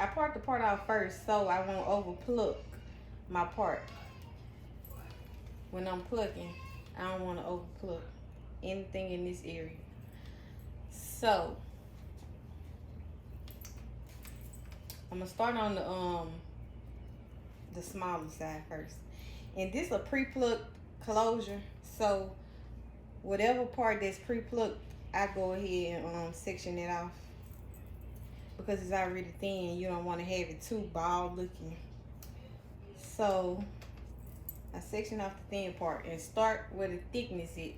I part the part out first so I won't over pluck my part. When I'm plucking, I don't want to over pluck anything in this area. So I'm gonna start on the smaller side first. And this is a pre-plucked closure, so whatever part that's pre-plucked, I go ahead and section it off because it's already thin. You don't want to have it too bald looking. So I section off the thin part and start where the thickness is.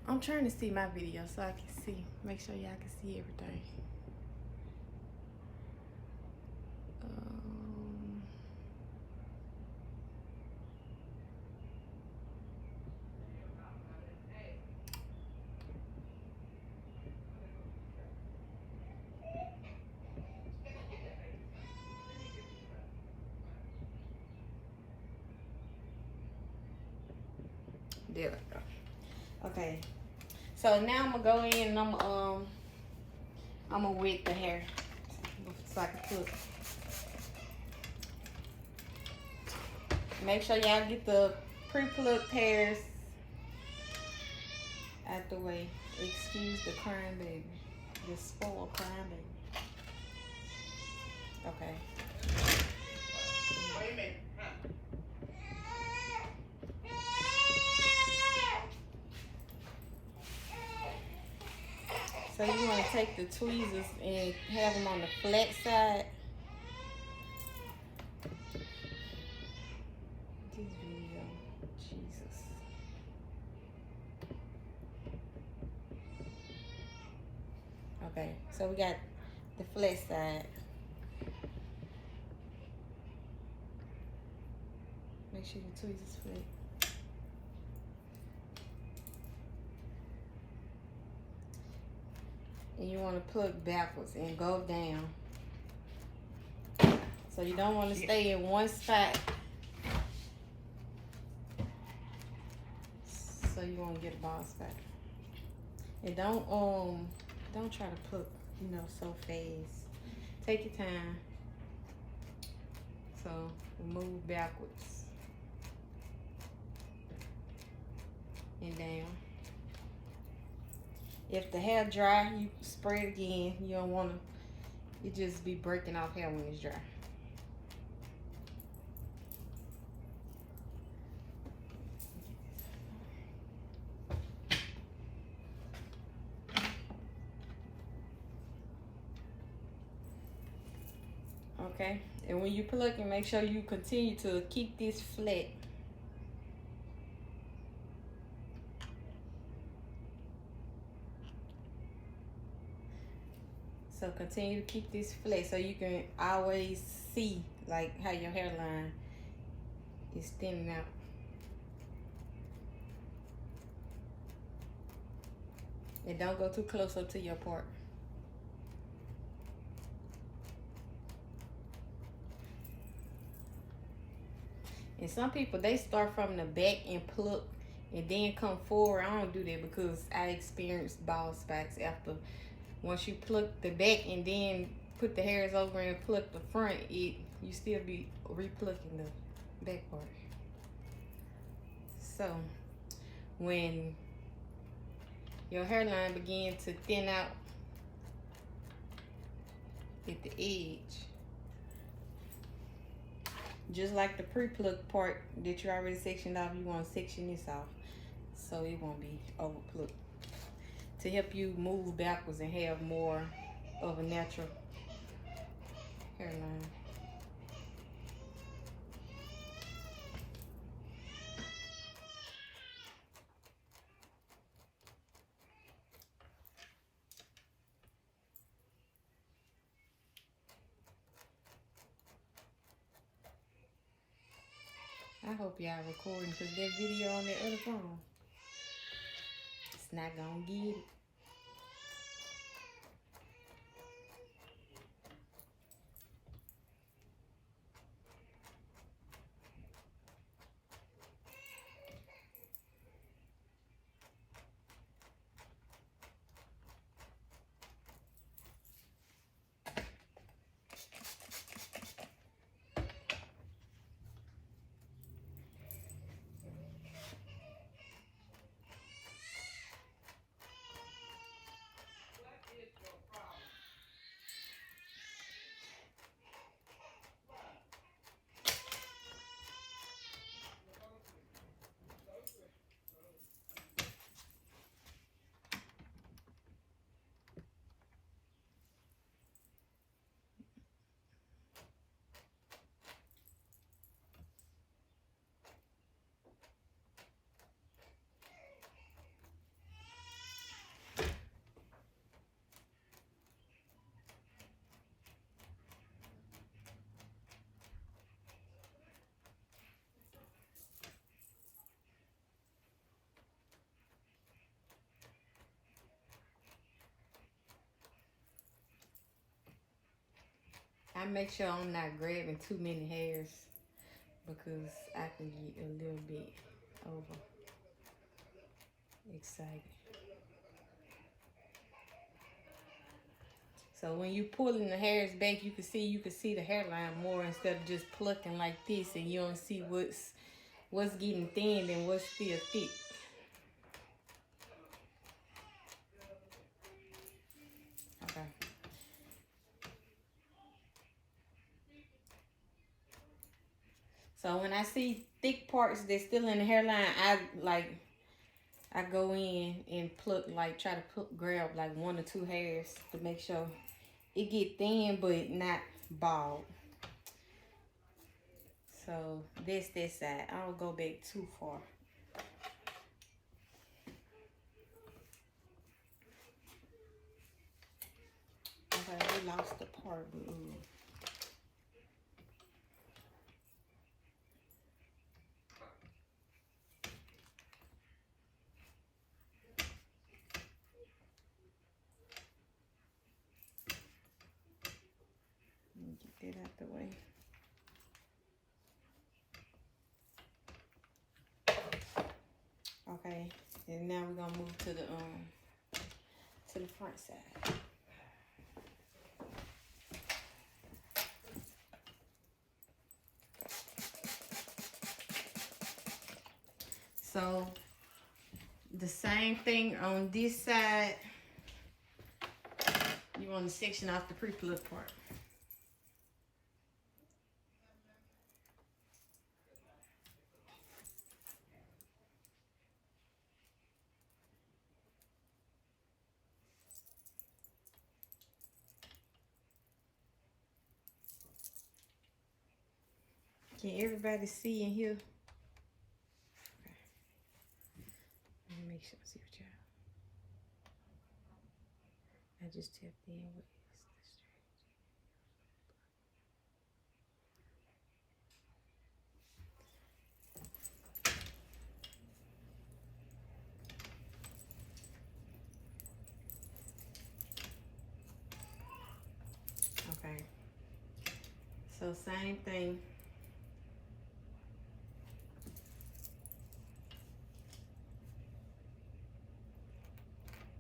I'm trying to see my video so I can see, make sure y'all can see everything. There we go. Okay. So now I'm gonna go in and I'm gonna wet the hair so I can cook. Make sure y'all get the pre-plucked hairs out the way. Excuse the crying baby. The spoiled crying baby. Okay. Wait a minute. So you want to take the tweezers and have them on the flat side. This video, Jesus. Okay, so we got the flat side. Make sure the tweezers flat. And you want to plug backwards and go down. So you don't want to stay in one spot. So you won't get a bald spot. And don't try to pluck, you know, so fast. Take your time. So we move backwards and down. If the hair dry, you spray it again. You don't want to, you just be breaking off hair when it's dry. Okay, and when you pluck it, make sure you continue to keep this flat. So continue to keep this flat so you can always see like how your hairline is thinning out. And don't go too close up to your part. And some people, they start from the back and pluck and then come forward. I don't do that because I experienced bald spots after. Once you pluck the back and then put the hairs over and pluck the front, you still be replucking the back part. So when your hairline begins to thin out at the edge, just like the pre-plucked part that you already sectioned off, you want to section this off so it won't be over plucked, to help you move backwards and have more of a natural hairline. I hope y'all recording because that video on that other phone, it's not gonna get it. make sure I'm not grabbing too many hairs because I can get a little bit over excited. So when you pulling the hairs back, you can see the hairline more instead of just plucking like this, and you don't see what's getting thin and what's still thick. Okay. So when I see thick parts that's still in the hairline, I go in and pluck, like try to grab like 1 or 2 hairs to make sure it get thin but not bald. So this side, I don't go back too far. Okay, we lost the part, but get that out the way. Okay, and now we're gonna move to the front side. So the same thing on this side. You want to section off the pre-pluck part. Can everybody see and hear? Okay. Let me make sure I see what y'all. I just tapped in with this. Okay. So same thing.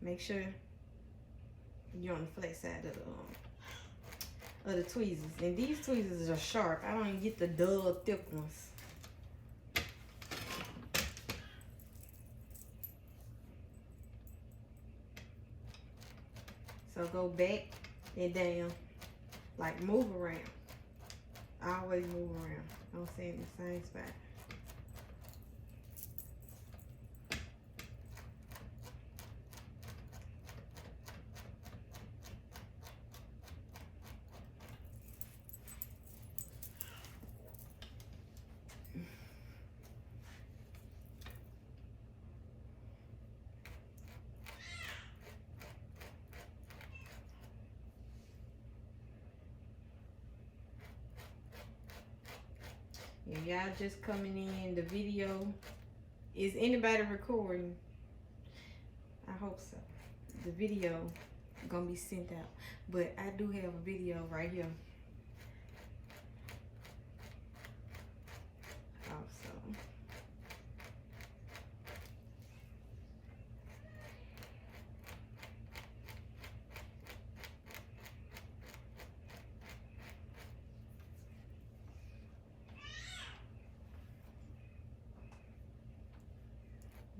Make sure you're on the flat side of the tweezers. And these tweezers are sharp. I don't get the dull, thick ones. So go back and down. Like move around. Always move around. Don't stay in the same spot. If y'all just coming in the video, is anybody recording? I hope so. The video gonna be sent out, but I do have a video right here. Also,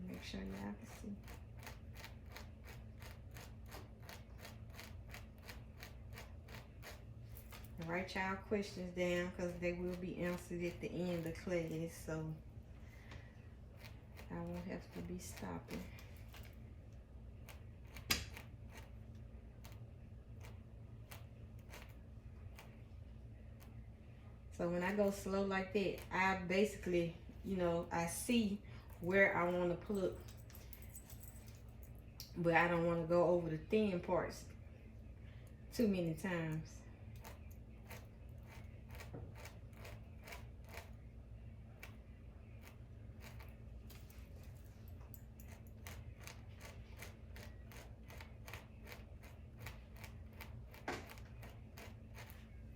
make sure y'all can see. Write y'all questions down because they will be answered at the end of class, so I won't have to be stopping. So when I go slow like that, I basically, you know, I see where I want to pluck, but I don't want to go over the thin parts too many times.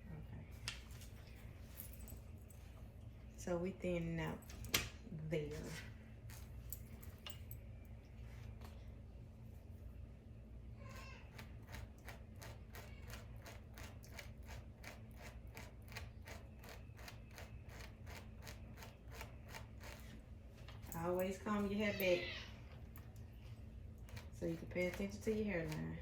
Okay. So we thinning out there. Always comb your hair back so you can pay attention to your hairline.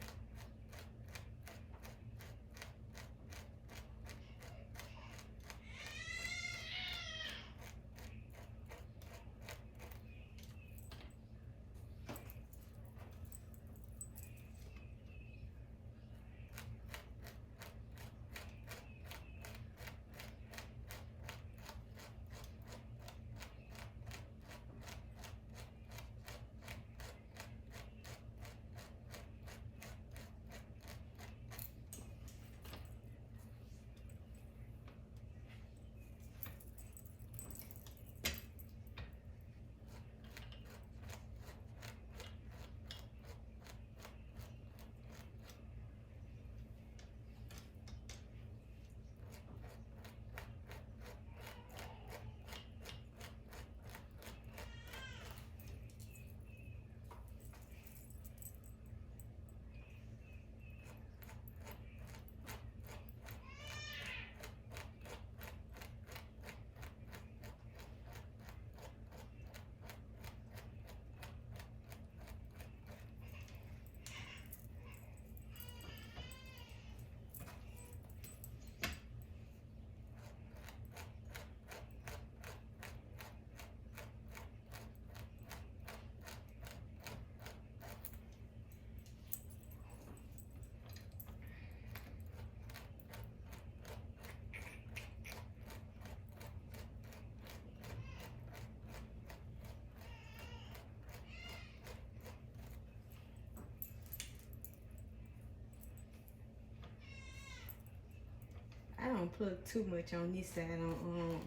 I don't plug too much on this side on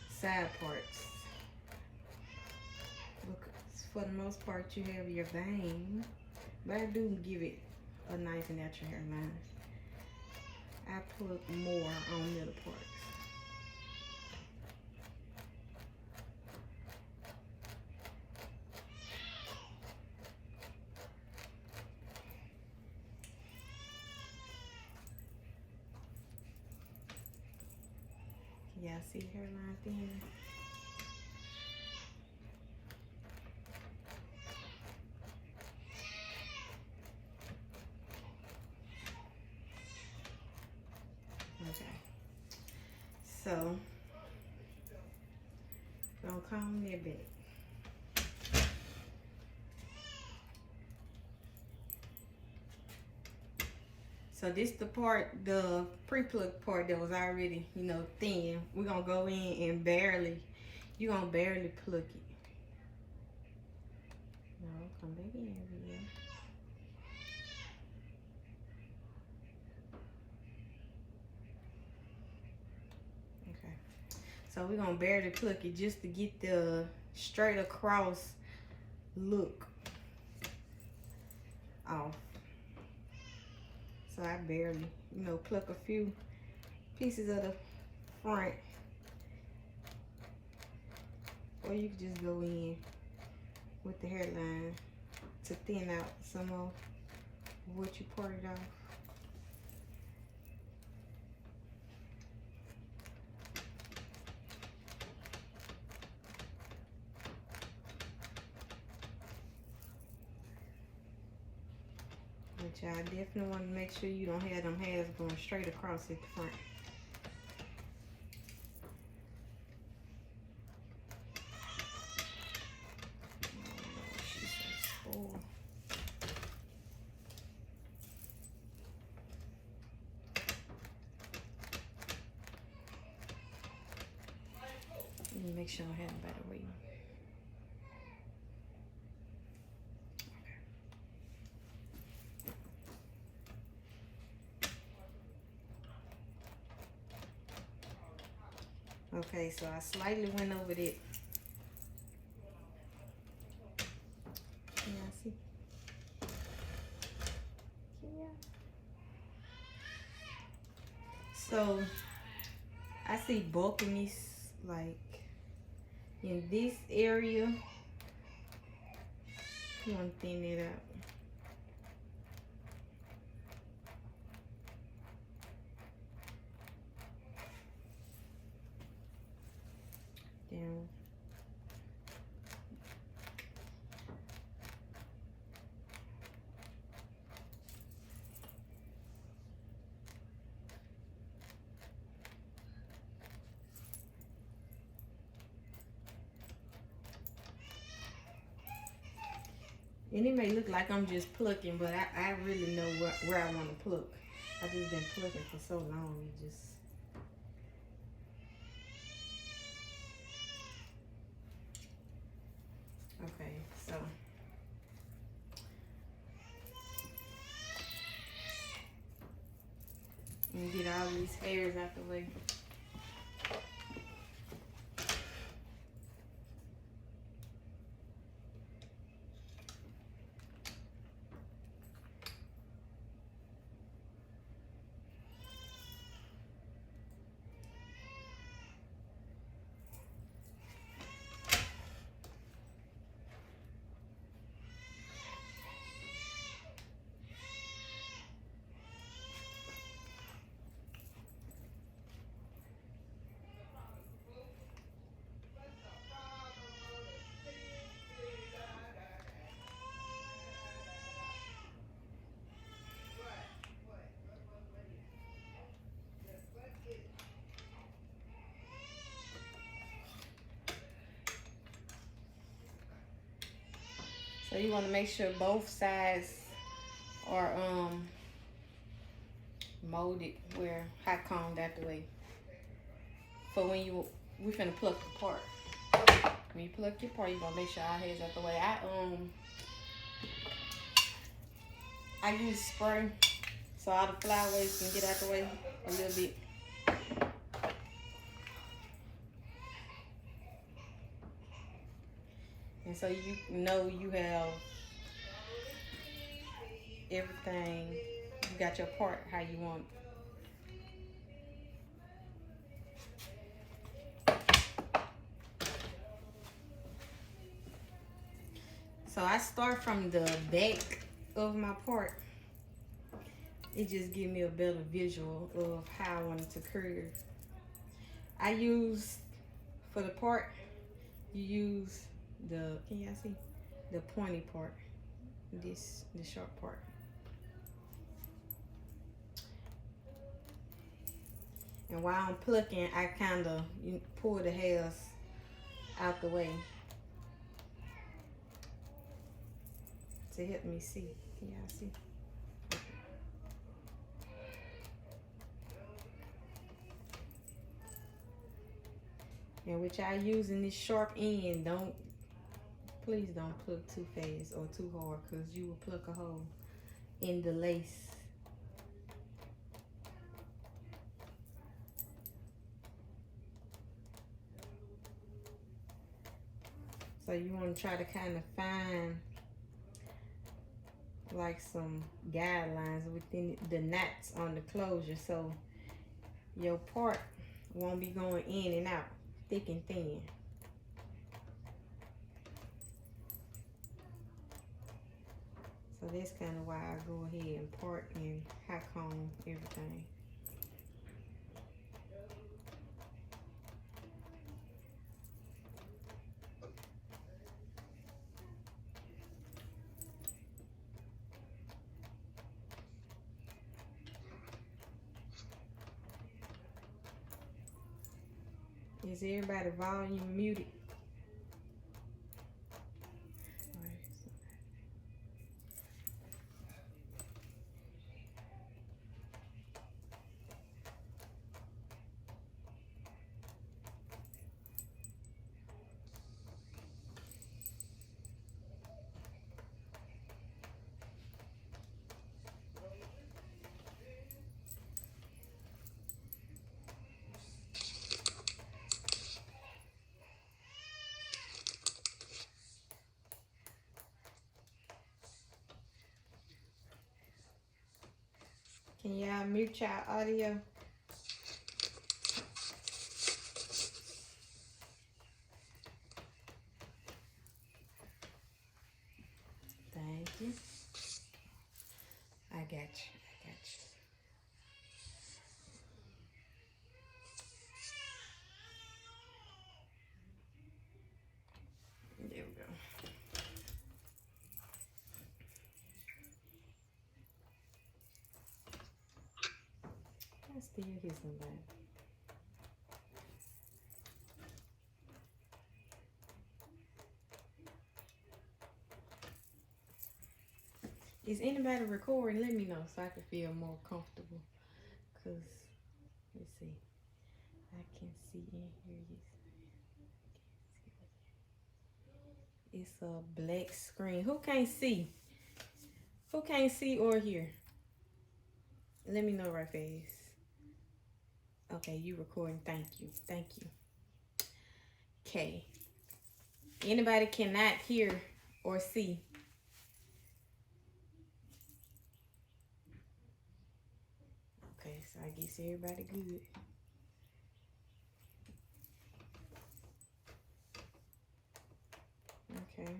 side parts. Because for the most part you have your bang, but I do give it a nice natural hairline. I plug more on middle parts. Yeah, see the hairline thin. Okay. So, gonna comb that back. So this the part, the pre-plucked part that was already, you know, thin. We're gonna go in and barely, you're gonna barely pluck it. No, come back in here. Okay. So we're gonna barely pluck it just to get the straight across look off. So I barely, you know, pluck a few pieces of the front. Or you can just go in with the hairline to thin out some of what you parted off. But y'all definitely want to make sure you don't have them hairs going straight across at the front. Oh, she's so spoiled. Let me make sure I have a better way. Okay, so I slightly went over it. Can y'all see? So I see bulkiness like in this area. You want to thin it out. Down. And it may look like I'm just plucking, but I really know where I want to pluck. I just been plucking for so long. It just... Okay, so and get all these hairs out the way. So you want to make sure both sides are molded where hot combed out the way. For when we finna pluck the part. When you pluck your part, you gonna make sure our hair's out the way. I use spray so all the flyaways can get out the way a little bit. And so you know you have everything, you got your part how you want it. So I start from the back of my part. It just gives me a better visual of how I want it to curve. I use, for the part, you use the, can y'all see? The pointy part, the sharp part. And while I'm plucking, I kind of pull the hairs out the way to help me see. Can y'all see? And with y'all using this sharp end, please don't pluck too fast or too hard, because you will pluck a hole in the lace. So you want to try to kind of find like some guidelines within the knots on the closure, so your part won't be going in and out, thick and thin. So that's kind of why I go ahead and part and hot comb everything. Is everybody volume muted? Can y'all mute y'all audio? got you. I got you. There we go. I still hear somebody. Is anybody recording? Let me know so I can feel more comfortable. Cause let's see. I can see and hear you. It's a black screen. Who can't see? Who can't see or hear? Let me know right fast. Okay, you recording. Thank you. Thank you. Okay. Anybody cannot hear or see? Okay, so I guess everybody good. Okay.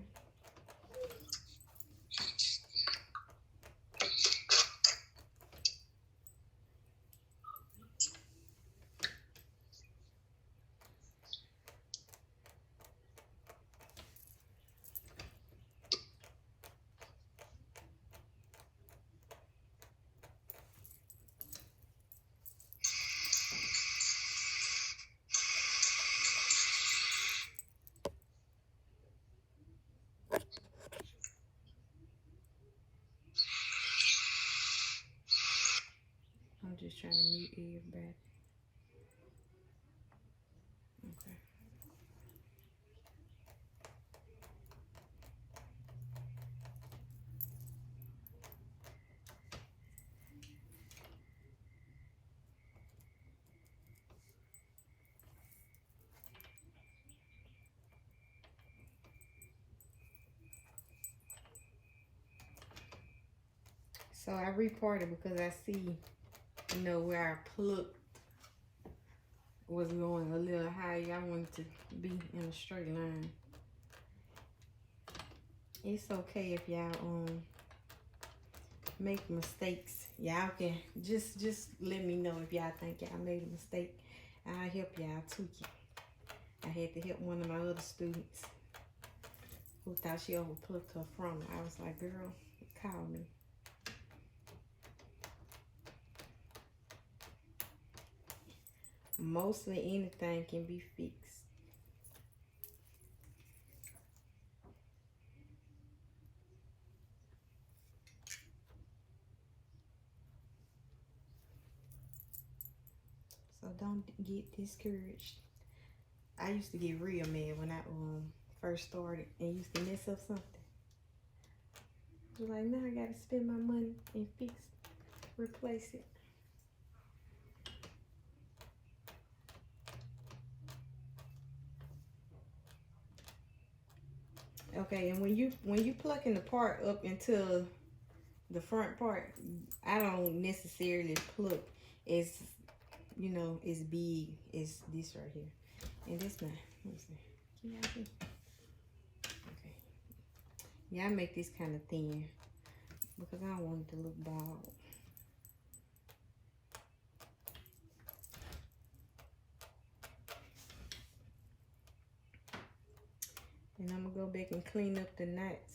I'm just trying to mute everybody. Okay. So I reported because I see, you know, where our pluck was going a little higher. I wanted to be in a straight line. It's okay if y'all make mistakes. Y'all can just let me know if y'all think y'all made a mistake. I'll help y'all tweak it. I had to help one of my other students who thought she overplucked her from her. I was like, girl, call me. Mostly anything can be fixed. So don't get discouraged. I used to get real mad when I first started and used to mess up something. I was like, now I gotta spend my money and replace it. Okay, and when you plucking the part up into the front part, I don't necessarily pluck as, you know, as big as this right here. And this not. Let me see. Can y'all see? Okay. Yeah, I make this kind of thin because I don't want it to look bald. And I'm gonna go back and clean up the knots.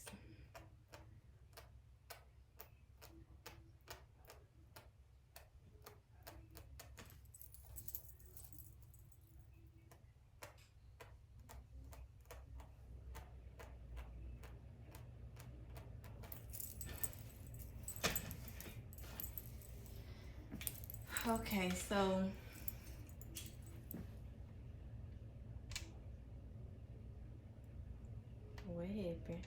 Okay, so what happened?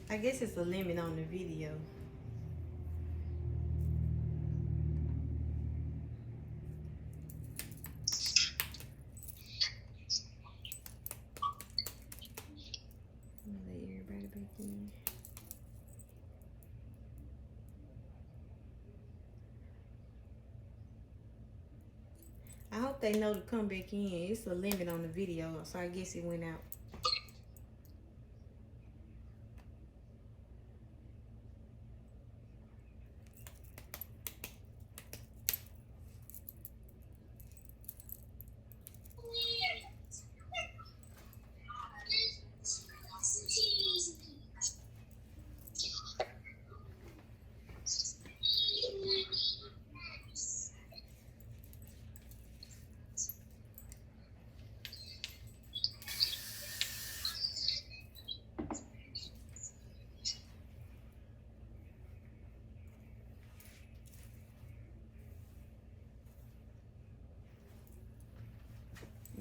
I guess it's a limit on the video. Let everybody back in. I hope they know to come back in. It's a limit on the video, so I guess it went out.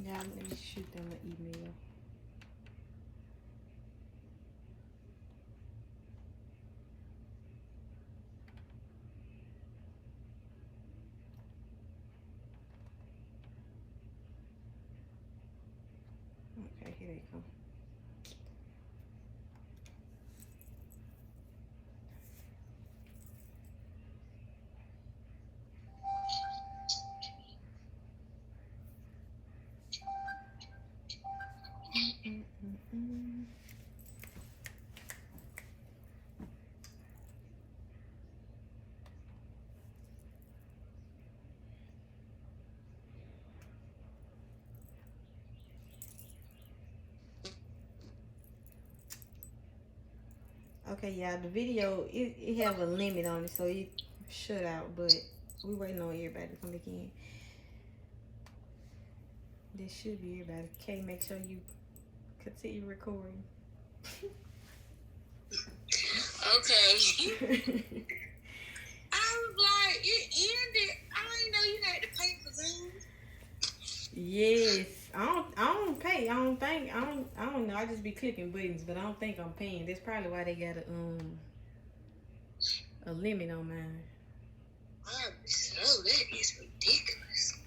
Yeah, let me shoot them an email. Okay, here they come. Okay, yeah, the video, it have a limit on it, so it shut out, but we waiting on everybody to come back in. This should be everybody. Okay, make sure you continue recording. Okay. I was like, it ended. I didn't know you had to pay for Zoom. Yes. I don't pay. I don't know. I just be clicking buttons, but I don't think I'm paying. That's probably why they got a limit on mine. So that is ridiculous.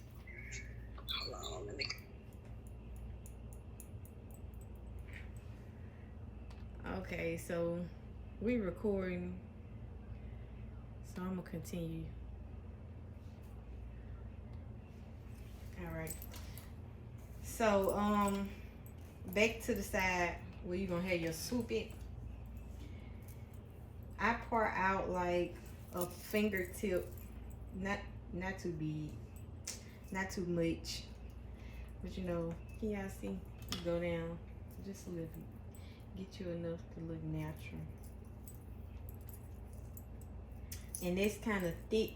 Hold on, let me. Okay, so we recording. So I'm gonna continue. All right. So back to the side where you're gonna have your swoop it. I part out like a fingertip, not too big, not too much, but you know, can y'all see? Go down just a little bit, get you enough to look natural. And it's kind of thick.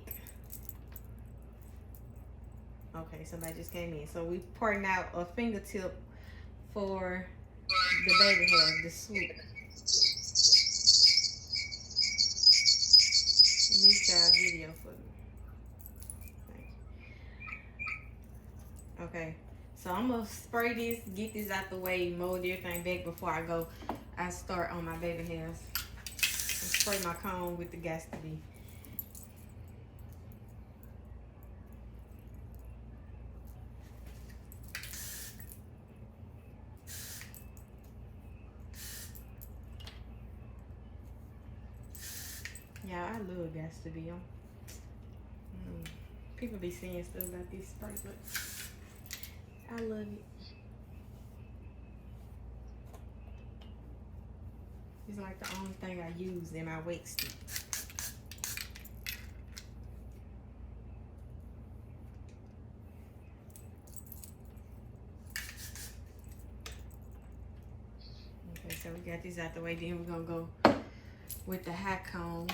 Okay, somebody just came in. So we parting out a fingertip for the baby hair, the swoop. Missed our video for me. Okay, so I'm gonna spray this, get this out the way, mold everything back before I go. I start on my baby hairs. And spray my comb with the gas to be. Yeah, I love gas to be on. People be saying stuff about this spray, but I love it. It's like the only thing I use in my wet stick. Okay, so we got this out the way. Then we're gonna go with the hot comb.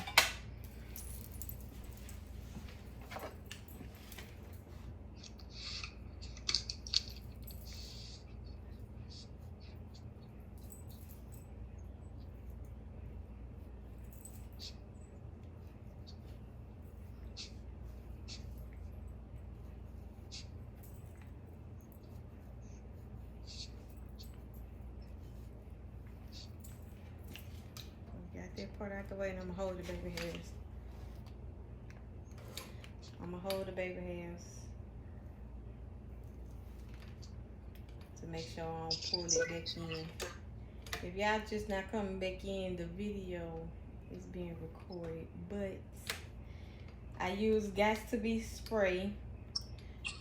part out the way and I'm gonna hold the baby hairs. I'm gonna hold the baby hairs to make sure I don't pull it back in. If y'all just not coming back in, the video is being recorded, but I use Got to Be spray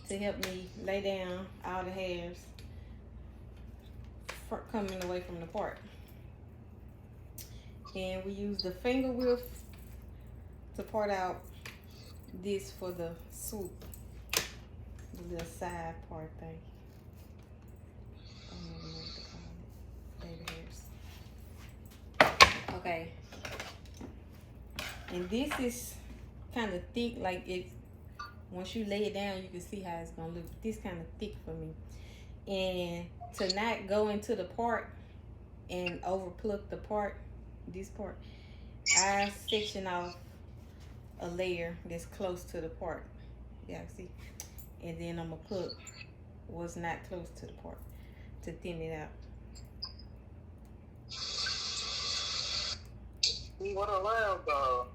to help me lay down all the hairs coming away from the part. And we use the finger whip to part out this for the swoop, the little side part thing. I don't even know what to call it. Baby hairs. Okay. And this is kind of thick, like it's, once you lay it down, you can see how it's gonna look. This kind of thick for me. And to not go into the part and over pluck the part, this part, I section off a layer that's close to the part. Yeah, see? And then I'm gonna put what's not close to the part to thin it out. What a loud dog.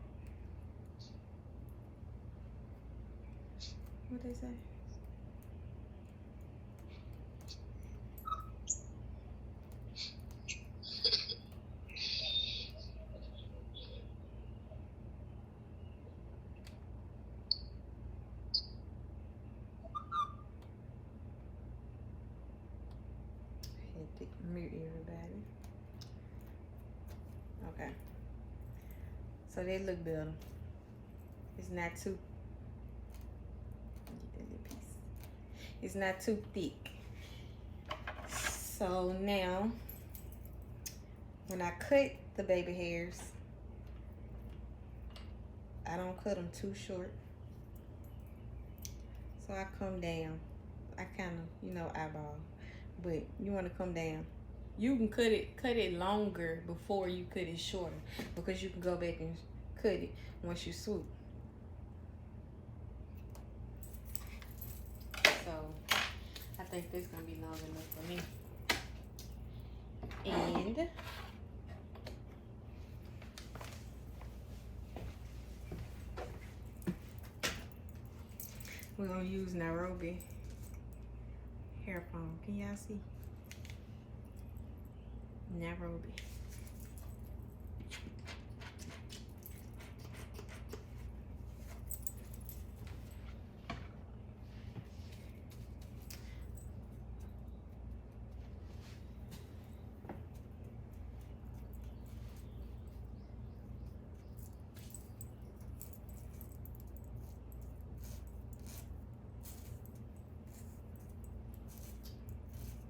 What they say? Mute everybody. Okay. So they look better. It's not too. Get that little piece. It's not too thick. So now, when I cut the baby hairs, I don't cut them too short. So I come down. I kind of, you know, eyeball. But you want to come down. You can cut it longer before you cut it shorter, because you can go back and cut it once you swoop. So I think this is gonna be long enough for me. And we're gonna use Nairobi hair foam. Can y'all see? Nairobi.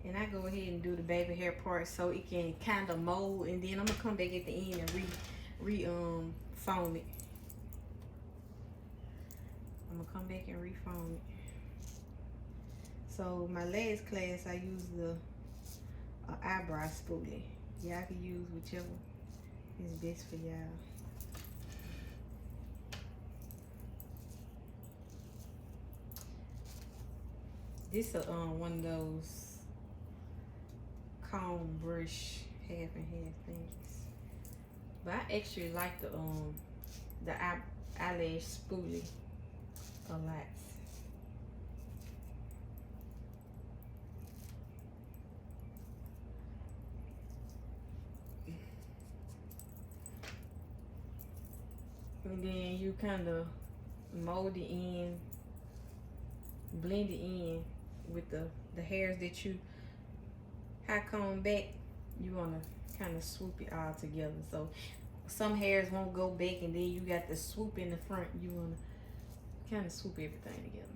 And I go ahead and do the baby hair part so it can kind of mold, and then I'm gonna come back at the end and foam it. I'm gonna come back and re-foam it. So my last class I used the eyebrow spoolie. Y'all can use whichever is best for y'all. This is one of those comb brush half and half things, but I actually like the eyelash spoolie a lot. And then you kind of mold it in, blend it in with the hairs that you high comb back. You want to kind of swoop it all together. So some hairs won't go back, and then you got the swoop in the front. You want to kind of swoop everything together.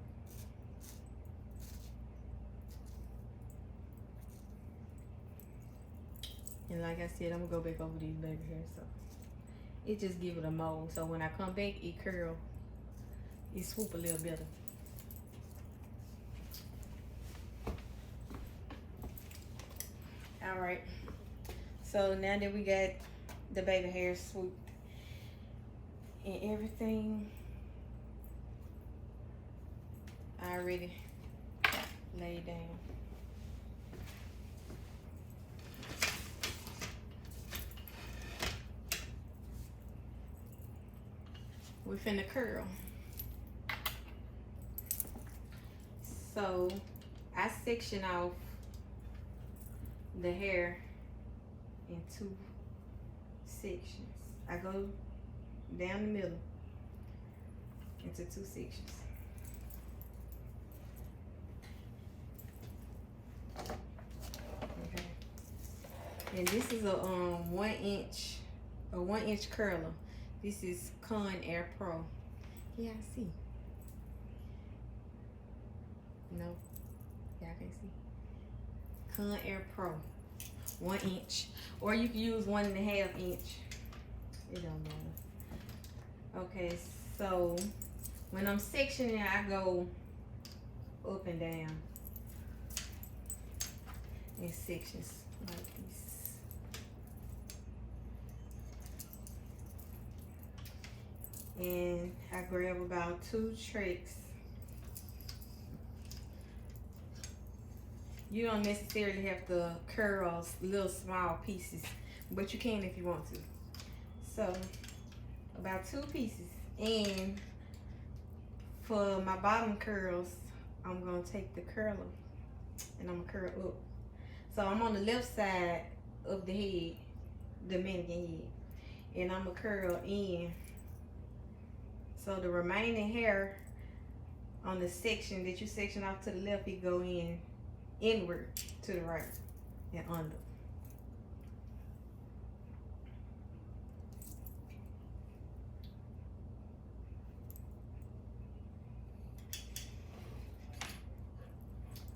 And like I said, I'm gonna go back over these baby hairs, so it just give it a mold. So when I come back, it curl, it swoop a little better. All right, so now that we got the baby hair swooped and everything, I already laid down. we finna curl. So I section off the hair in 2 sections. I go down the middle into 2 sections. Okay. And this is a 1 inch curler. This is Con Air Pro. Yeah, I see. No, y'all can't see. Con Air Pro, 1 inch, or you can use 1.5 inch. It don't matter. Okay, so when I'm sectioning, I go up and down in sections like this. And I grab about 2 tracks. You don't necessarily have to curl little small pieces, but you can if you want to. So about 2 pieces. And for my bottom curls, I'm gonna take the curler and I'm gonna curl up. So I'm on the left side of the head, the mannequin head, and I'm gonna curl in. So the remaining hair on the section that you section off to the left, it go in inward to the right and under.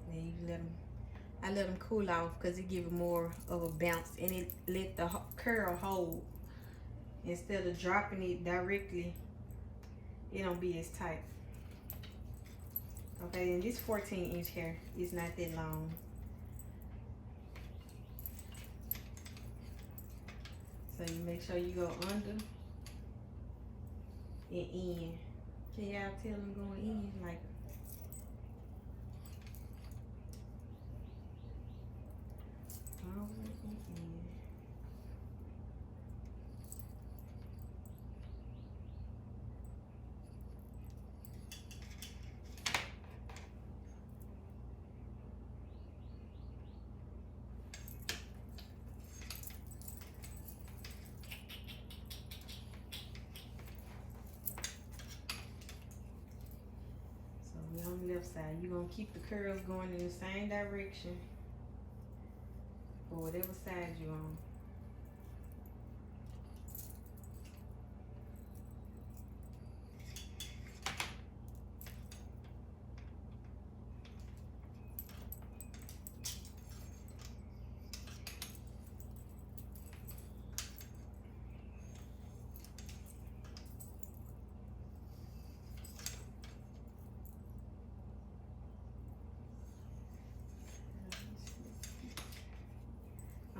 Then you I let them cool off because it gives more of a bounce and it let the curl hold. Instead of dropping it directly, it don't be as tight. Okay, and this 14-inch hair is not that long. So you make sure you go under and in. Can y'all tell them going in? Like, all the way in. On the left side, you're gonna keep the curls going in the same direction for whatever side you're on.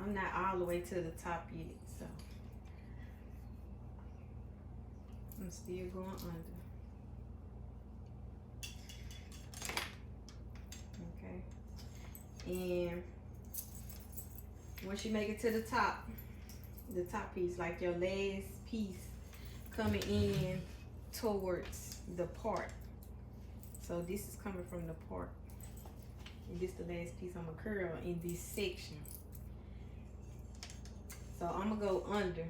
I'm not all the way to the top yet, so I'm still going under. Okay, and once you make it to the top piece, like your last piece coming in towards the part. So this is coming from the part, and this the last piece I'm gonna curl in this section. So I'm gonna go under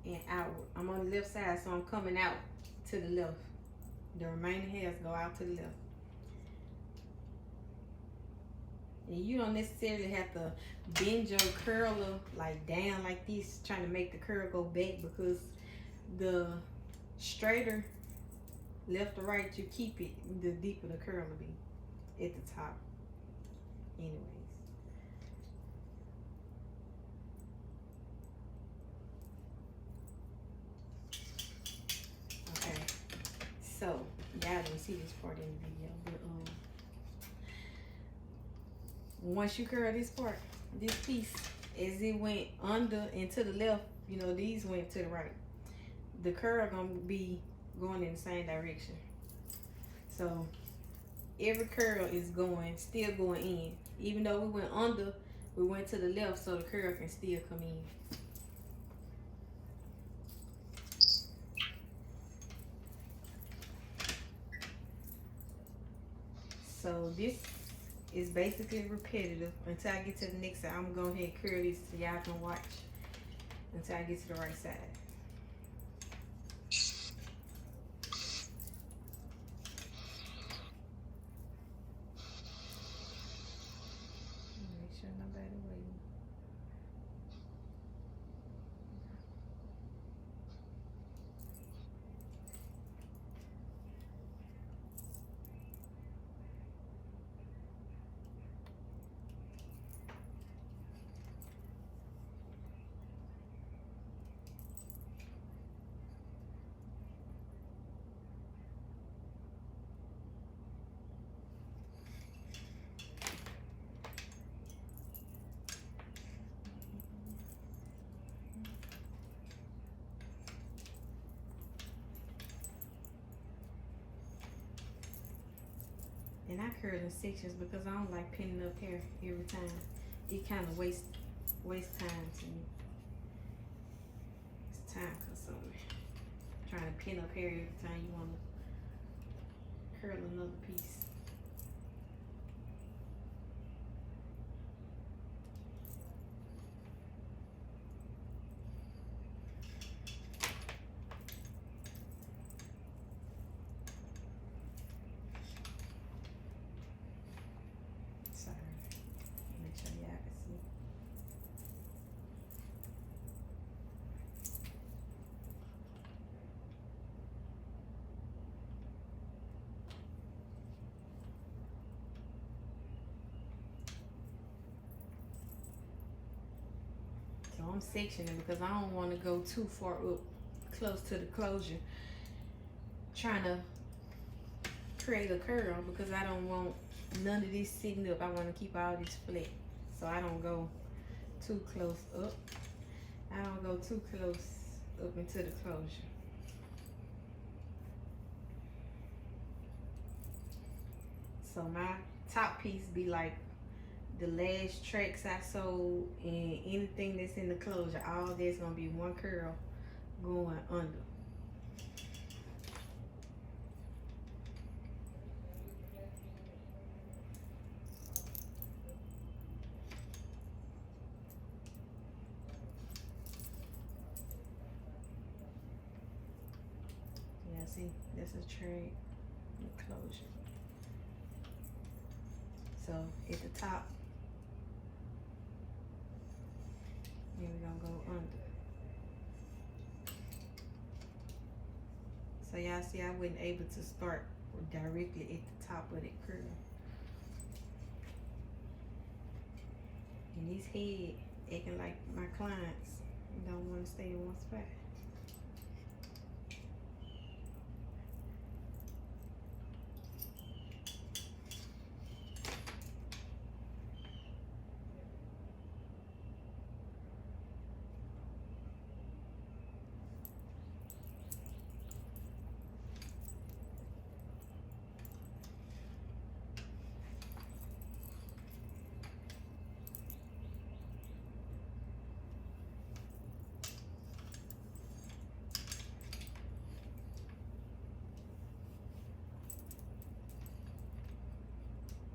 and outward. I'm on the left side, so I'm coming out to the left. The remaining hairs go out to the left. And you don't necessarily have to bend your curler like down like this, trying to make the curl go back, because the straighter left or right you keep it, the deeper the curl will be at the top. Anyways. Okay. So y'all don't see this part in the video, but once you curl this part, this piece, as it went under and to the left, you know, these went to the right. The curl gonna be going in the same direction. So every curl is still going in. Even though we went under, we went to the left so the curl can still come in. So this is basically repetitive. Until I get to the next side, I'm gonna go ahead and curl this so y'all can watch until I get to the right side. Make sure nobody waiting. And I curl in sections because I don't like pinning up hair every time. It kind of wastes time to me. It's time consuming. Trying to pin up hair every time you want to curl another piece. Make sure y'all can see. So I'm sectioning because I don't want to go too far up close to the closure trying to create a curl because I don't want none of this sitting up. I want to keep all this flat, so I don't go too close up. I don't go too close up into the closure. So my top piece be like the last tracks I sold and anything that's in the closure, all that's gonna be one curl going under. Yeah, see, that's a tray and closure. So at the top, then we're gonna go under. So y'all see I wasn't able to start directly at the top of that curl. And this head acting like my clients don't want to stay in one spot.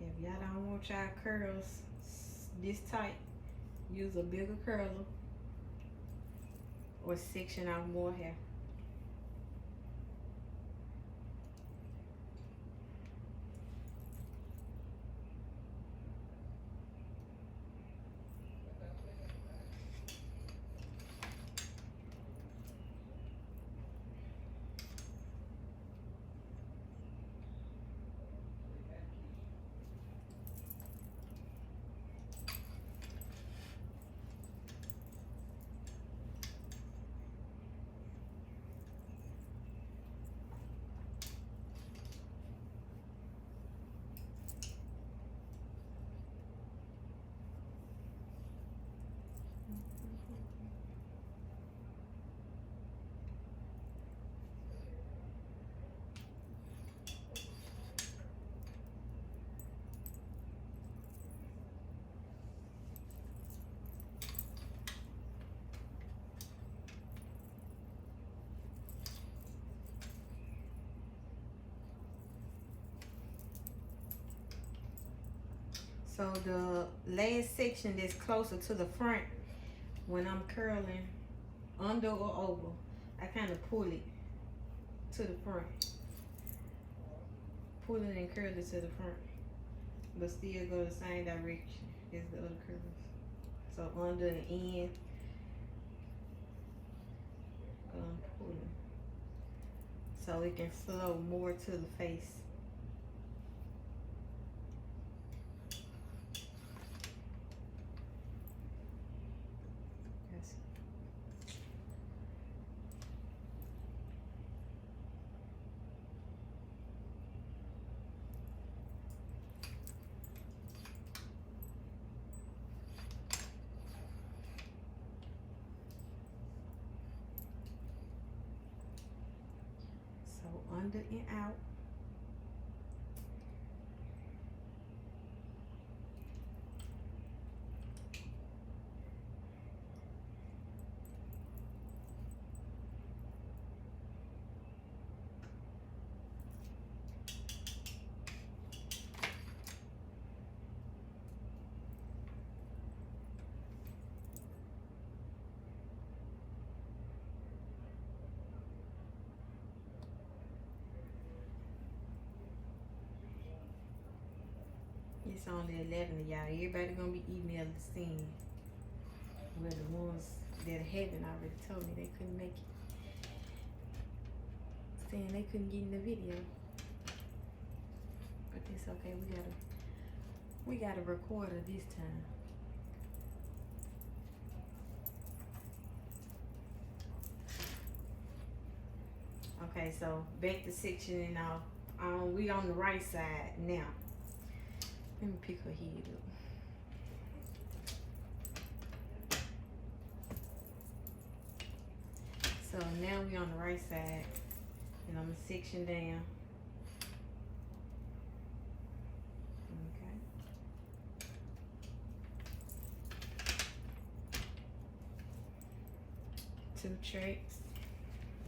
If y'all don't want y'all curls this tight, use a bigger curler or section out more hair. So the last section that's closer to the front, when I'm curling under or over, I kind of pull it to the front. Pull it and curl it to the front, but still go the same direction as the other curls. So under and in, pulling, so it can flow more to the face. So under and out. It's only 11 of y'all. Everybody gonna be emailing the scene. Well, the ones that haven't already told me they couldn't make it. Saying they couldn't get in the video. But it's okay. We got a recorder this time. Okay, so back to sectioning off. We on the right side now. Let me pick her head up. So now we on the right side, and I'm gonna section down. Okay. 2 tracks,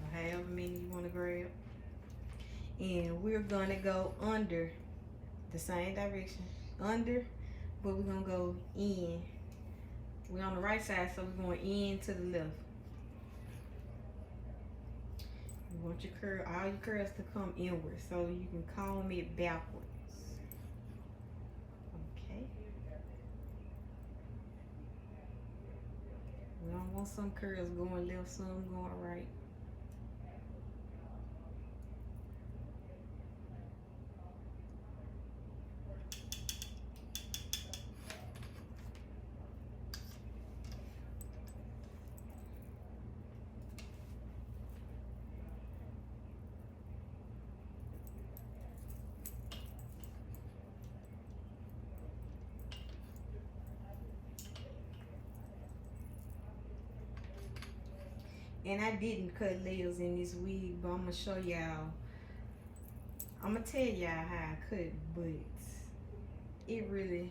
or however many you want to grab, and we're gonna go under the same direction. Under, but we're gonna go in. We're on the right side, so we're going in to the left. You want your curl, all your curls to come inward, so you can comb it backwards. Okay. We don't want some curls going left, some going right. And I didn't cut layers in this wig, but I'm gonna show y'all. I'm gonna tell y'all how I cut, but it really,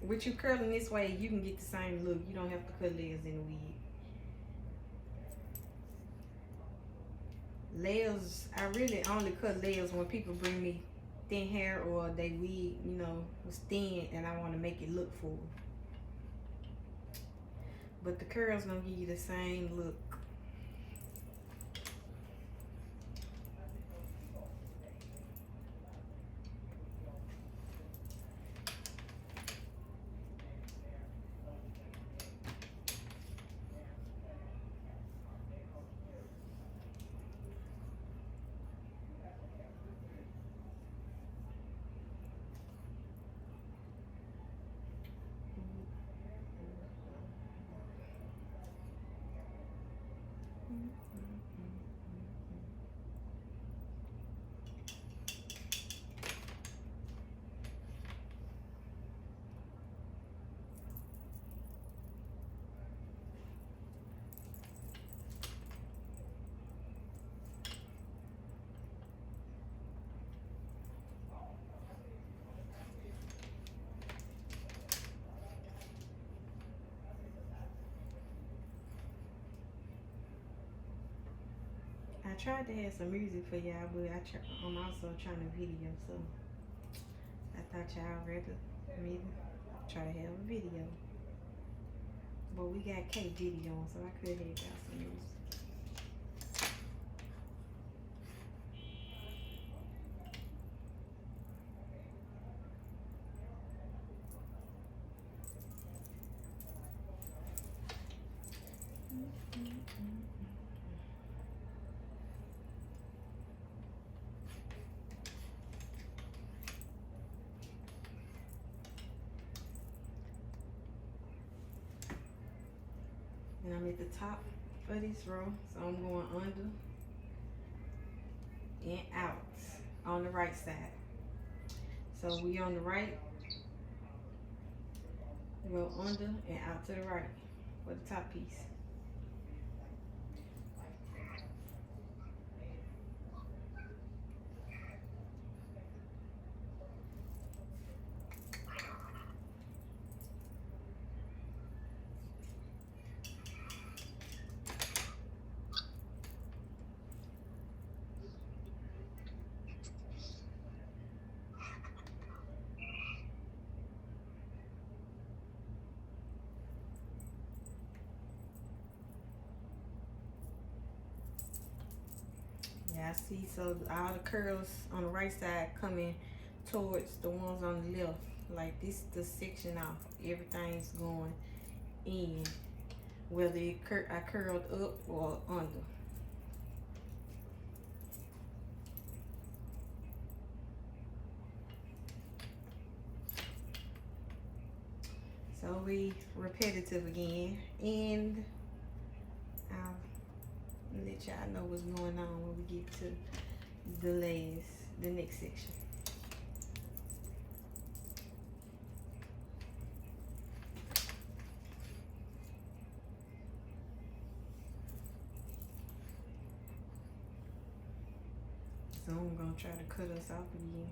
with you curling this way, you can get the same look. You don't have to cut layers in the wig. Layers, I really only cut layers when people bring me thin hair or they wig, you know, was thin and I want to make it look full. But the curls gonna give you the same look. I tried to have some music for y'all, but I'm also trying to video, so I thought y'all rather me Try to have a video. But we got K video on, so I could have got some news. And I'm at the top of this row, so I'm going under and out on the right side. So we on the right, go under and out to the right for the top piece. Yeah, I see. So all the curls on the right side coming towards the ones on the left. Like this, the section off. Everything's going in, whether I curled up or under. So we repetitive again, and I'll let y'all know what's going on when we get to the next section. So I'm gonna try to cut us off again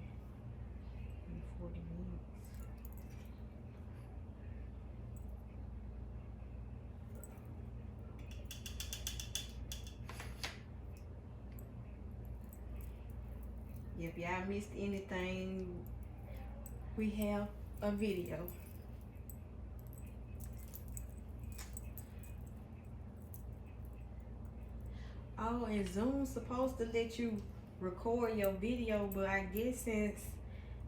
in 40 minutes. If y'all missed anything, we have a video. Oh, and Zoom's supposed to let you record your video, but I guess since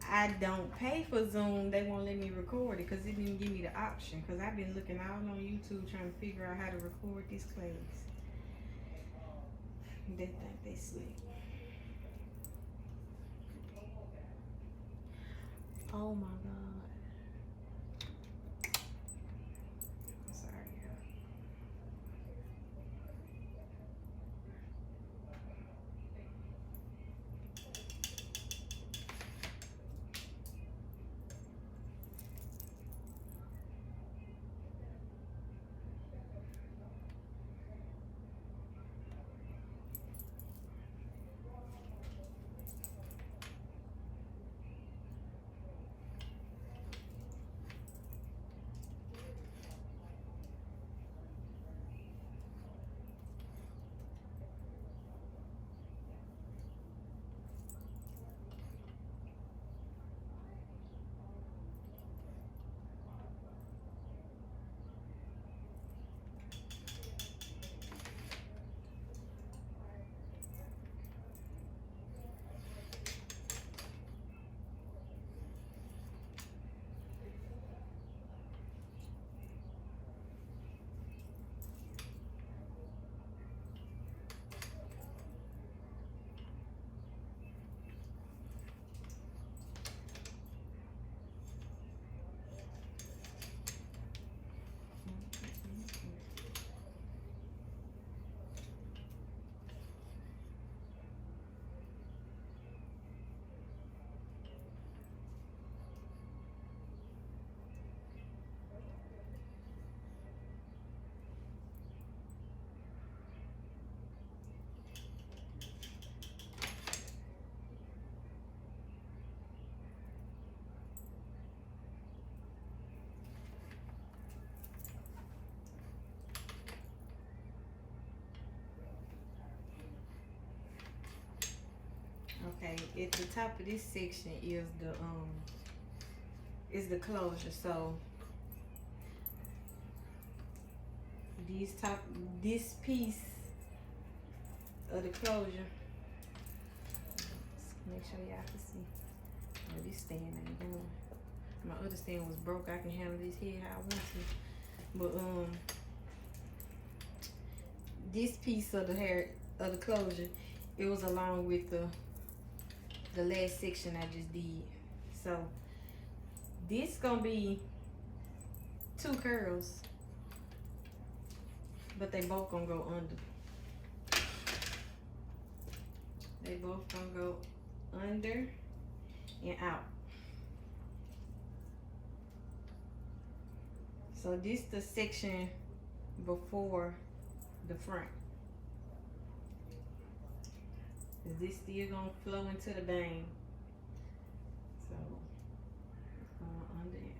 I don't pay for Zoom, they won't let me record it because it didn't give me the option. Because I've been looking all on YouTube trying to figure out how to record this class. They think they slick. Oh my God. I'm sorry, y'all. Okay, at the top of this section is is the closure. So this piece of the closure, make sure y'all can see. Oh, this stand ain't going. My other stand was broke. I can handle this here how I want to. But this piece of the closure, it was along with the last section I just did. So this gonna be 2 curls, but they both gonna go under. They both gonna go under and out. So this the section before the front. Is this still gonna flow into the bang? So it's going under and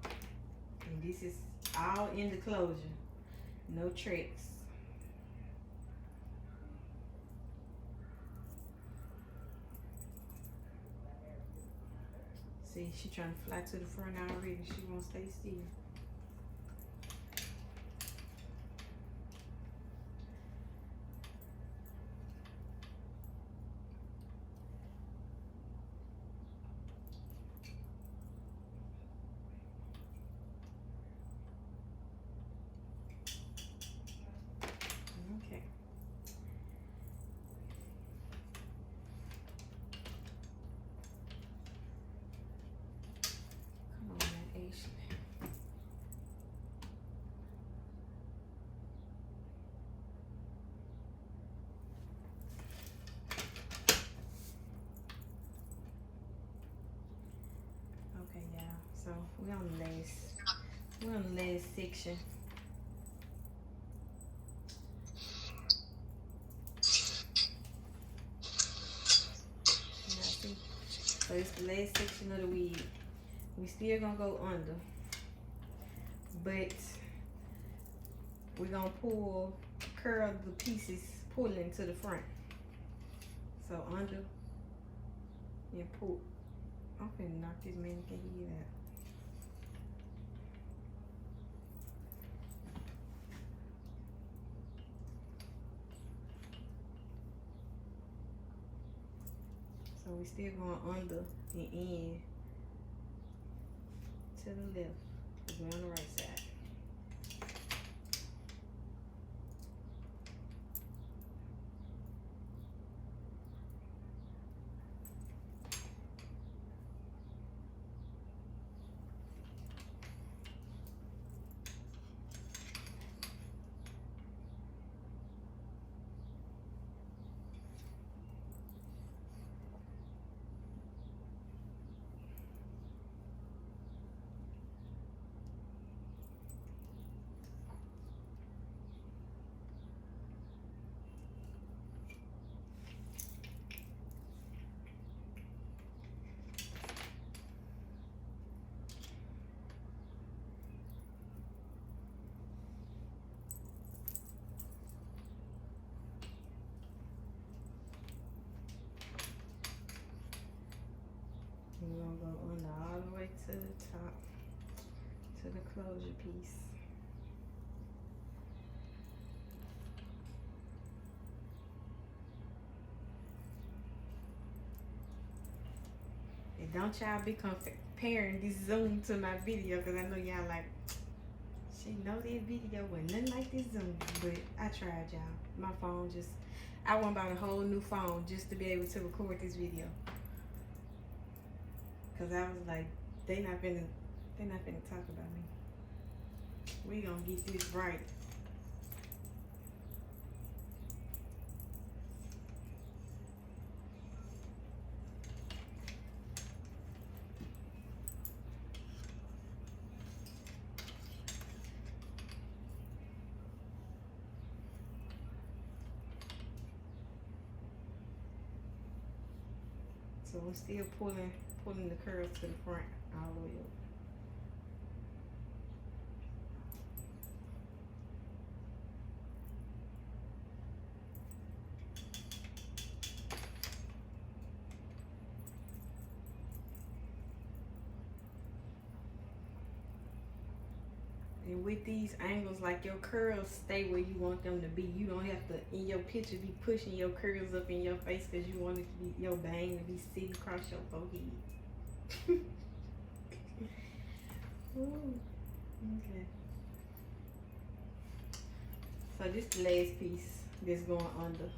out. And this is all in the closure. No tricks. See, she trying to fly to the front already. She won't stay still. Okay. Come on, man, Ashley. Okay, y'all. So we're on the last section. See? So it's the last section of the wig. We still gonna go under, but we're gonna curl the pieces, pulling to the front. So under and pull. I'm finna knock this mannequin head out. So we still going under and in to the left, because we're on the right side. We're gonna go under all the way to the top, to the closure piece. And don't y'all be comparing this zoom to my video, because I know y'all like, she know that video was nothing like this zoom. But I tried, y'all. My phone just, I went about a whole new phone just to be able to record this video. Cause I was like, they not finna talk about me. We gonna get this right. So I'm still pulling the curls to the front all the way up. And with these angles, like your curls stay where you want them to be. You don't have to, in your picture, be pushing your curls up in your face because you want it to be, your bang to be sitting across your forehead. Ooh, okay. So this the last piece that's going under.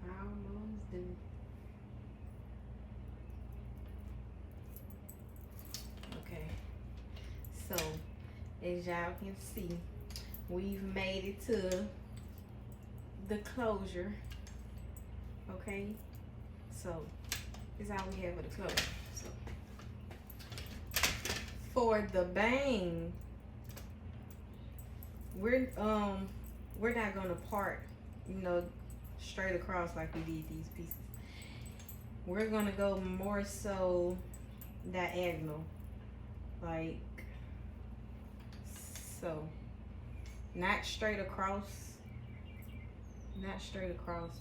Almost done. Okay. So as y'all can see, we've made it to the closure. Okay. So this is how we have for the closure. So for the bang, we're not gonna part, you know, straight across like we did these pieces. We're gonna go more so diagonal, like so. Not straight across,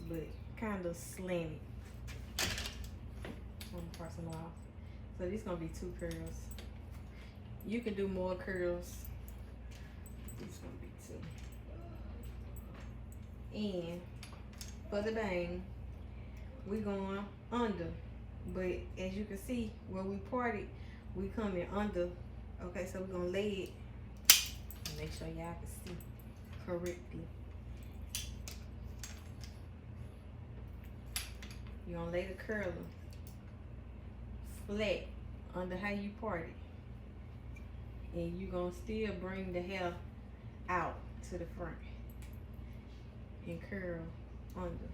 but kind of slanted. I'm gonna cross them off. So these gonna be 2 curls. You can do more curls. These gonna be 2. And for the bang, we going under. But as you can see, where we parted, we coming under. Okay, so we're gonna lay it. Make sure y'all can see correctly. You're gonna lay the curler flat under how you parted. And you're gonna still bring the hair out to the front and curl under.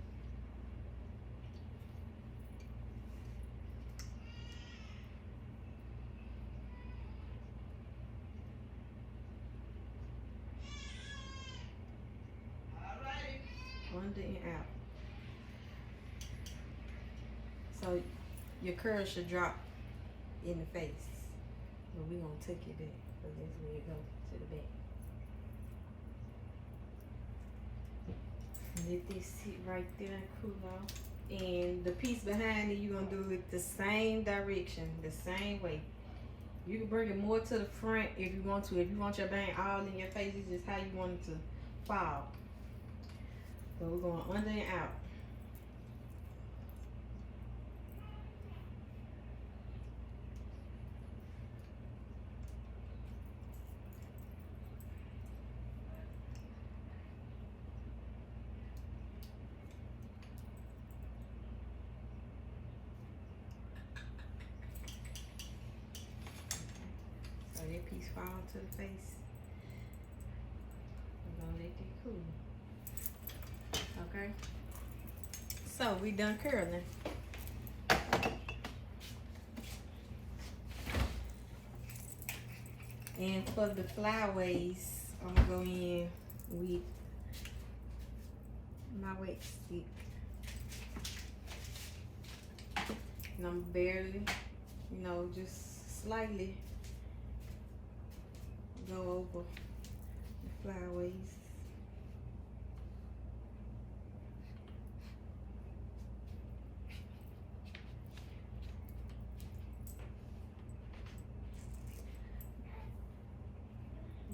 Under and out. So your curl should drop in the face. But we're gonna take it back because that's where it goes, to the back. Let this sit right there and cool off. And the piece behind it, you're gonna do it the same direction, the same way. You can bring it more to the front if you want to. If you want your bang all in your face, it's just how you want it to fall. But we're going under and out. So that piece fall to the face. We're gonna let that cool. Okay, so we done curling. And for the flyaways, I'm gonna go in with my wax stick. And I'm barely, you know, just slightly go over the flyaways.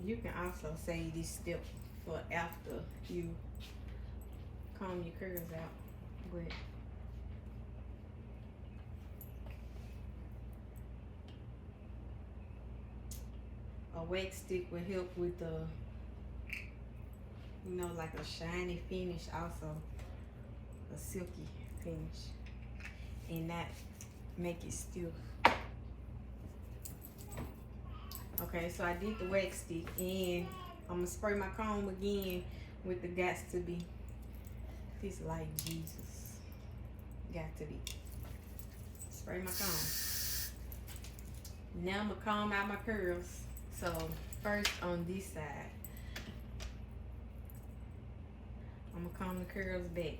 You can also save this step for after you comb your curls out, but a wax stick will help with the, you know, like a shiny finish, also a silky finish, and not make it stiff. Okay, so I did the wax stick, and I'm gonna spray my comb again with the Gots to Be. This like Jesus. Got to be. Spray my comb. Now I'm gonna comb out my curls. So first on this side, I'm gonna comb the curls back,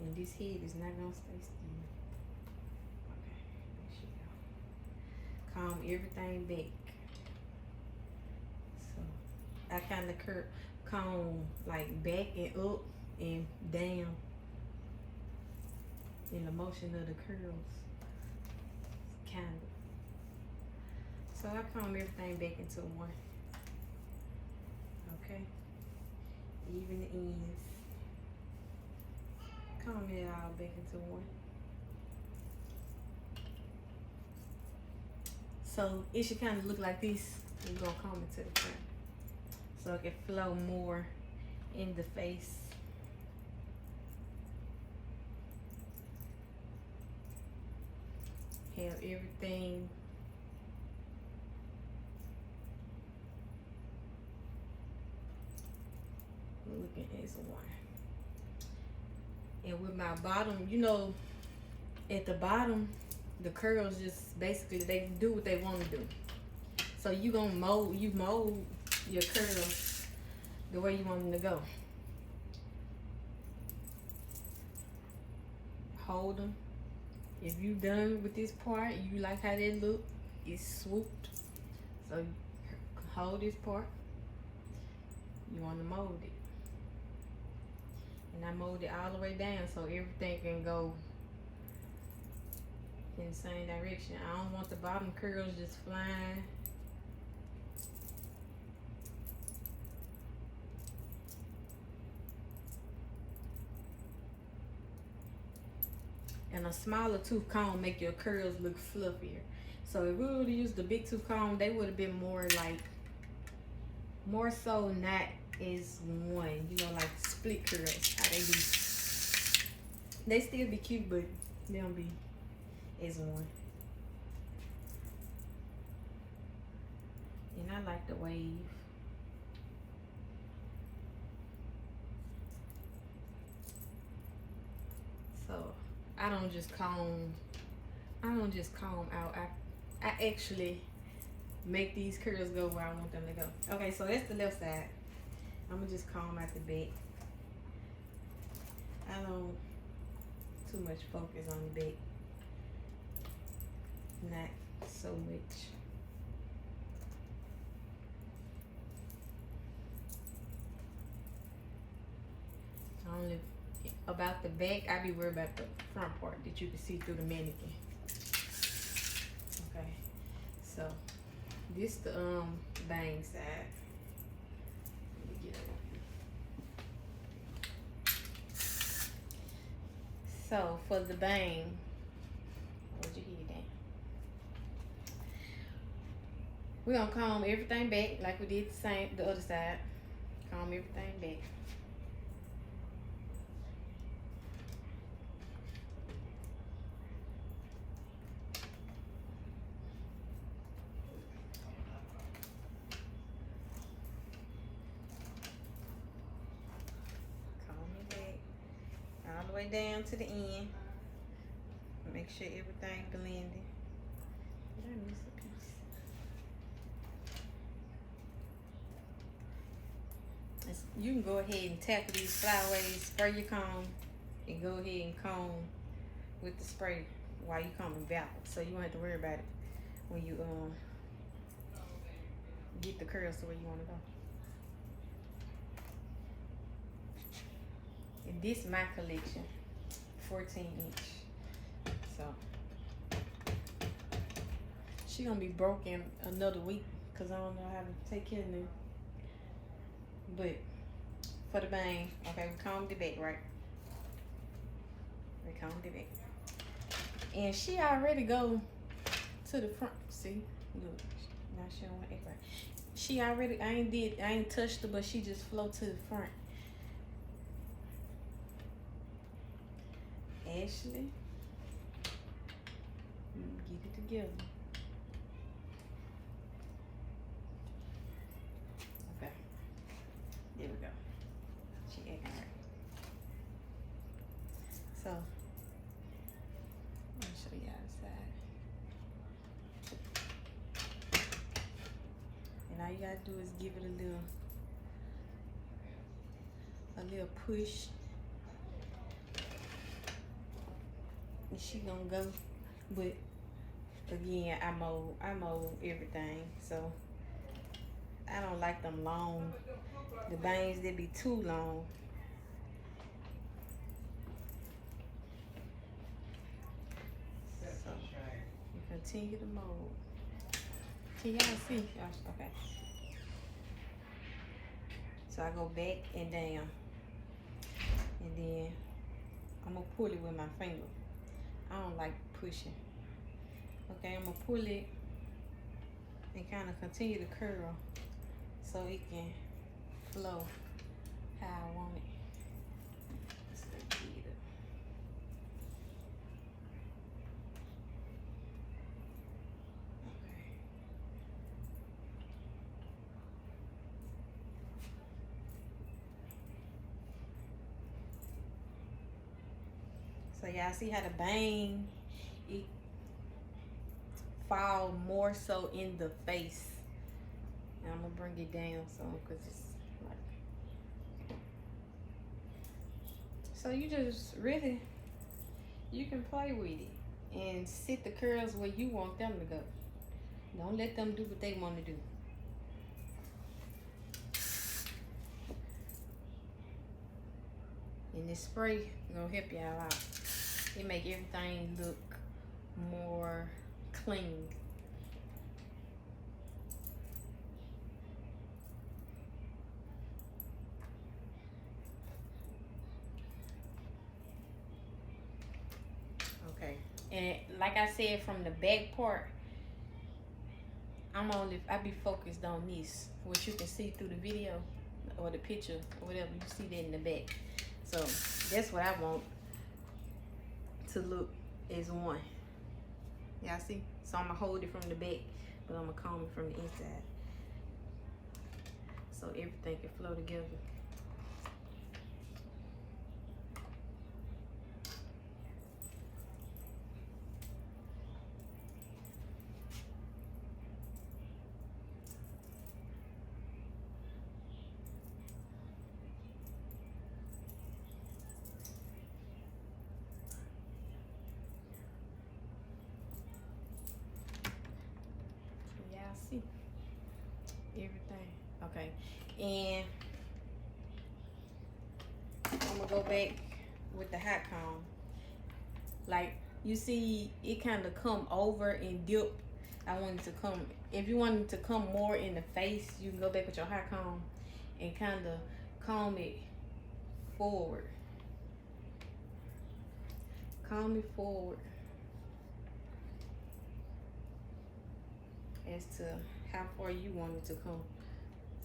and this head is not gonna stay still. Okay, there she go. Comb everything back. So I kind of comb like back and up and down in the motion of the curls, kind of. So I comb everything back into one. Okay, even the ends. Comb it all back into one. So it should kind of look like this. We're gonna comb it to the front, so it can flow more in the face. Have everything looking as one. And with my bottom, you know, at the bottom, the curls just basically they do what they want to do. So you mold your curls the way you want them to go. Hold them. If you done with this part, you like how they look, it's swooped. So hold this part. You want to mold it. And I mold it all the way down so everything can go in the same direction. I don't want the bottom curls just flying. And a smaller tooth comb make your curls look fluffier. So if we would have used the big tooth comb, they would have been more like, more so not as one, you know, like split curls, how they be. They still be cute, but they don't be as one. And I like the wave. So I don't just comb out. I actually make these curls go where I want them to go. Okay, so that's the left side. I'm gonna just comb out the back. I don't too much focus on the back. Not so much. Only about the back, I be worried about the front part that you can see through the mannequin. Okay, so this the bang side. Let me get it. So for the bang, hold your head down. We're gonna comb everything back like we did the other side. Comb everything back. All the way down to the end. Make sure everything blended. Did I miss a piece? You can go ahead and tackle these flyaways, spray your comb, and go ahead and comb with the spray while you combing backwards. So you won't have to worry about it when you get the curls to where you want to go. And this is my collection, 14 inch. So she gonna be broke in another week because I don't know how to take care of them. But for the bang, okay, we combed it back, right? We combed it back. And she already go to the front. See, look, now she don't want to act right. She already, I ain't touched her, but she just flow to the front. Ashley, get it together. Okay, there we go. She acting right. So, let me show you outside. And all you gotta do is give it a little push. And she gonna go, but again, I mold everything, so I don't like them long. The bangs, they be too long. So you continue to mold. Can y'all see? Okay. So I go back and down. And then I'm gonna pull it with my finger. I don't like pushing. Okay, I'm gonna pull it and kind of continue to curl so it can flow how I want it. Let's get it up. Okay. So y'all see how the bang, it fall more so in the face. And I'm gonna bring it down some because it's like, so you just really, you can play with it and sit the curls where you want them to go. Don't let them do what they want to do. And this spray gonna help y'all out. It make everything look more clean. Okay, and like I said, from the back part, I be focused on this, what you can see through the video or the picture or whatever. You see that in the back. So that's what I want to look as one. Y'all see? So I'm gonna hold it from the back, but I'm gonna comb it from the inside, so everything can flow together. See everything. Okay, and I'm gonna go back with the hot comb. Like you see, it kind of come over and dip. I want it to come. If you want it to come more in the face, you can go back with your hot comb and kind of comb it forward. Comb it forward as to how far you want it to come.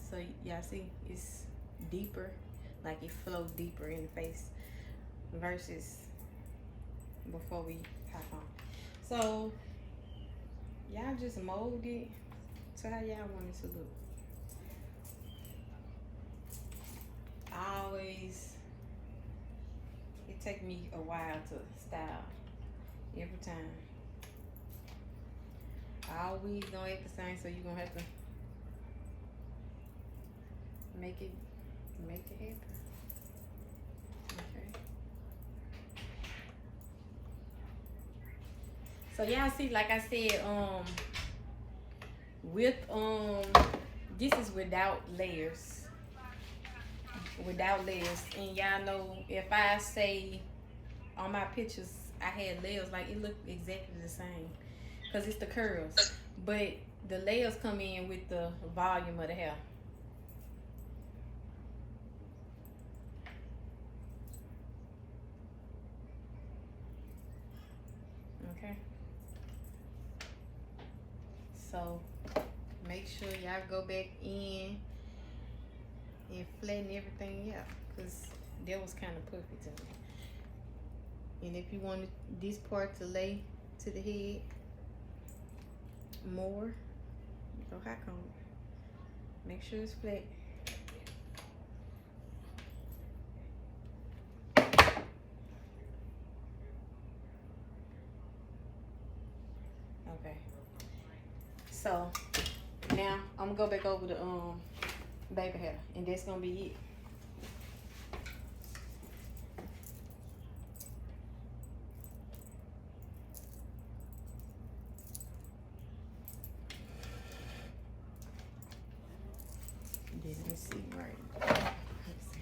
So y'all see, it's deeper, like it flows deeper in the face versus before we hop on. So y'all just mold it to how y'all want it to look. Always, it take me a while to style every time. All weeds don't act the same, so you're gonna have to make it happen. Okay. So y'all see, like I said, with this is without layers. Without layers. And y'all know, if I say on my pictures I had layers, like it looked exactly the same. Because it's the curls, but the layers come in with the volume of the hair. Okay. So make sure y'all go back in and flatten everything out, because that was kind of puffy to me. And if you wanted this part to lay to the head more, go hot comb. Make sure it's flat. Okay. So now I'm gonna go back over the baby hair, and that's gonna be it. Let me see right. Let's see.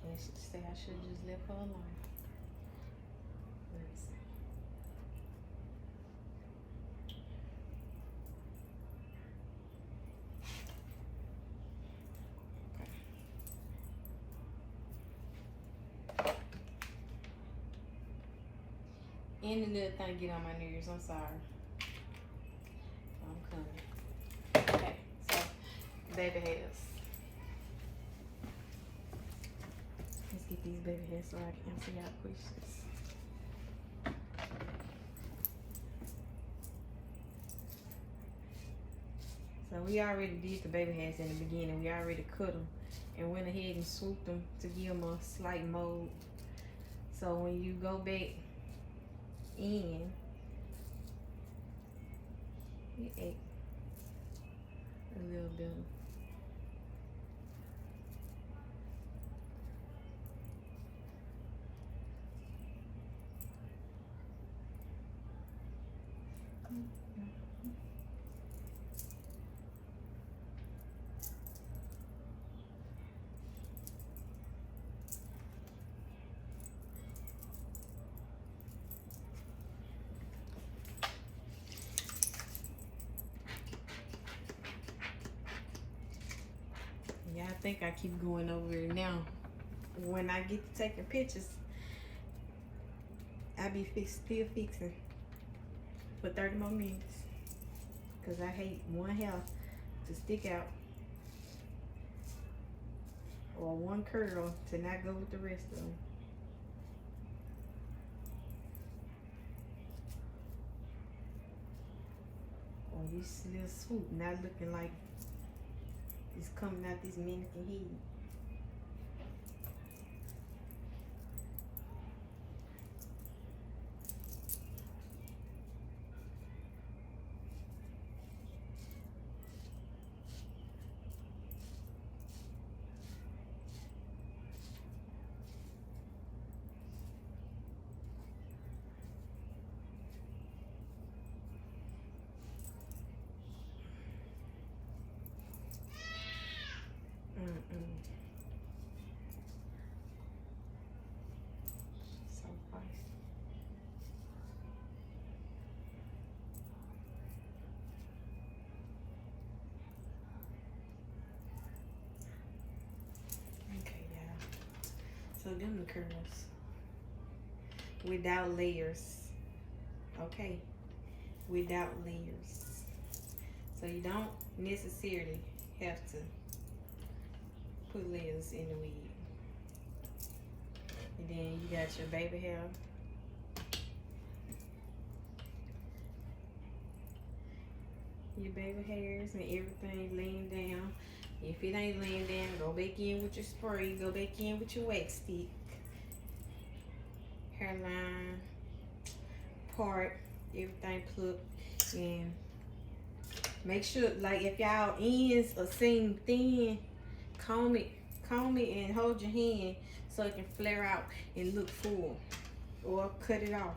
I should say I should just leave her alone. Let's see. Any little thing get on my nerves, I'm sorry. I'm coming. Okay, so baby hairs. Let's get these baby hairs so I can answer y'all questions. So we already did the baby hairs in the beginning. We already cut them and went ahead and swooped them to give them a slight mold. So when you go back in, you add a little bit. Yeah, I think I keep going over it now. When I get to taking pictures, I be still fixing for 30 more minutes. Cause I hate one hair to stick out or one curl to not go with the rest of them. Or this little swoop not looking like it's coming out this mannequin head. So feisty. Okay, y'all. So them the curls without layers. Okay, without layers. So you don't necessarily have to put layers in the wig. And then you got your baby hair. Your baby hairs and everything laying down. If it ain't laying down, go back in with your spray. Go back in with your wax stick. Hairline, part, everything plucked. And make sure, like, if y'all ends are seem thin, comb it and hold your hand so it can flare out and look full, or cut it off.